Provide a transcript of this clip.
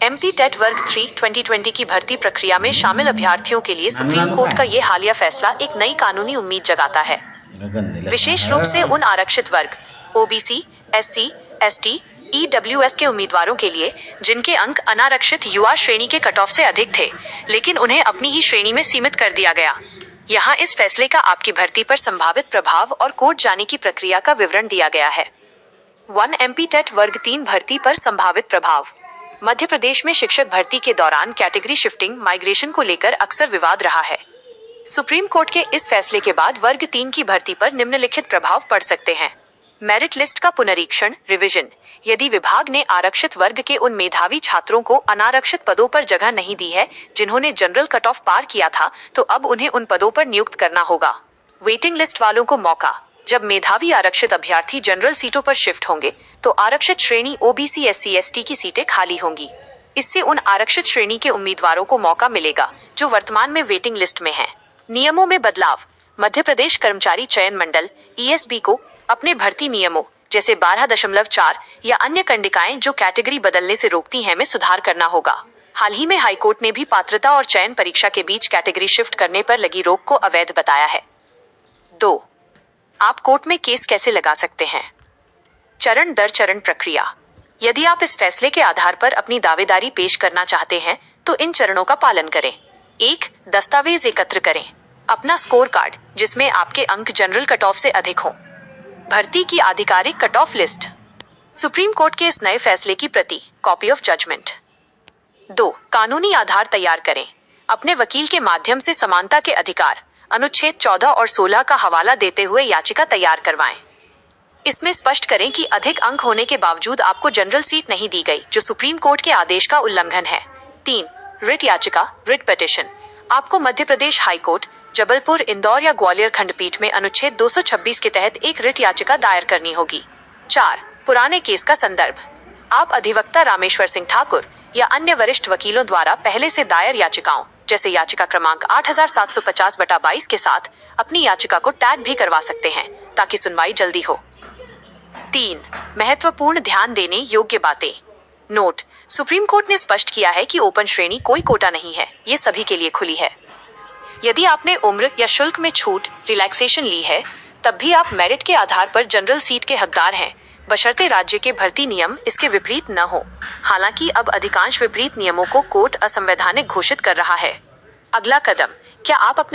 MP TET वर्ग 3 2020 की भर्ती प्रक्रिया में शामिल अभ्यर्थियों के लिए सुप्रीम कोर्ट का ये हालिया फैसला एक नई कानूनी उम्मीद जगाता है। विशेष रूप से उन आरक्षित वर्ग ओबीसी, एससी, एसटी, ईडब्ल्यूएस के उम्मीदवारों के लिए जिनके अंक अनारक्षित युवा श्रेणी के कट ऑफ से अधिक थे, लेकिन उन्हें अपनी ही श्रेणी में सीमित कर दिया गया। यहाँ इस फैसले का आपकी भर्ती पर संभावित प्रभाव और कोर्ट जाने की प्रक्रिया का विवरण दिया गया है। 1 एमपी टेट वर्ग 3 भर्ती पर संभावित प्रभाव। मध्य प्रदेश में शिक्षक भर्ती के दौरान कैटेगरी शिफ्टिंग माइग्रेशन को लेकर अक्सर विवाद रहा है। सुप्रीम कोर्ट के इस फैसले के बाद वर्ग 3 की भर्ती पर निम्नलिखित प्रभाव पड़ सकते हैं। मेरिट लिस्ट का पुनरीक्षण रिवीजन। यदि विभाग ने आरक्षित वर्ग के उन मेधावी छात्रों को अनारक्षित पदों पर जगह नहीं दी है जिन्होंने जनरल कट ऑफ पार किया था, तो अब उन्हें उन पदों पर नियुक्त करना होगा। वेटिंग लिस्ट वालों को मौका। जब मेधावी आरक्षित अभ्यर्थी जनरल सीटों पर शिफ्ट होंगे तो आरक्षित श्रेणी ओबीसी, एससी, एसटी की सीटें खाली होंगी। इससे उन आरक्षित श्रेणी के उम्मीदवारों को मौका मिलेगा जो वर्तमान में वेटिंग लिस्ट में हैं। नियमों में बदलाव। मध्य प्रदेश कर्मचारी चयन मंडल ईएसबी को अपने भर्ती नियमों जैसे 12.4 या अन्य कंडिकाएं जो कैटेगरी बदलने से रोकती हैं में सुधार करना होगा। हाल ही में हाईकोर्ट ने भी पात्रता और चयन परीक्षा के बीच कैटेगरी शिफ्ट करने पर लगी रोक को अवैध बताया है। 2. आप कोर्ट में केस कैसे लगा सकते हैं? चरण दर चरण प्रक्रिया। यदि आप इस फैसले के आधार पर अपनी दावेदारी पेश करना चाहते हैं तो इन चरणों का पालन करें। 1. दस्तावेज एकत्र करें। अपना स्कोर कार्ड जिसमें आपके अंक जनरल कट ऑफ से अधिक हों। भर्ती की आधिकारिक cut off list. Supreme court के इस नए फैसले की प्रति कॉपी ऑफ जजमेंट। 2. कानूनी आधार तैयार करें। अपने वकील के माध्यम से समानता के अधिकार अनुच्छेद 14 और 16 का हवाला देते हुए याचिका तैयार करवाएं। इसमें स्पष्ट करें कि अधिक अंक होने के बावजूद आपको जनरल सीट नहीं दी गई, जो सुप्रीम कोर्ट के आदेश का उल्लंघन है। 3. रिट याचिका रिट पिटिशन। आपको मध्य प्रदेश हाईकोर्ट, जबलपुर, इंदौर या ग्वालियर खंडपीठ में अनुच्छेद 226 के तहत एक रिट याचिका दायर करनी होगी। 4. पुराने केस का संदर्भ। आप अधिवक्ता रामेश्वर सिंह ठाकुर या अन्य वरिष्ठ वकीलों द्वारा पहले से दायर याचिकाओं जैसे याचिका क्रमांक 8750/22 के साथ अपनी याचिका को टैग भी करवा सकते हैं ताकि सुनवाई जल्दी हो। 3. महत्वपूर्ण ध्यान देने योग्य बातें। नोट: सुप्रीम कोर्ट ने स्पष्ट किया है कि ओपन श्रेणी कोई कोटा नहीं है, ये सभी के लिए खुली है। यदि आपने उम्र या शुल्क में छूट रिलैक्सेशन ली है, तब भी आप मेरिट के आधार पर जनरल सीट के हकदार हैं, बशर्ते राज्य के भर्ती नियम इसके विपरीत न हो। हालांकि अब अधिकांश विपरीत नियमों को कोर्ट असंवैधानिक घोषित कर रहा है। अगला कदम: क्या आप अपने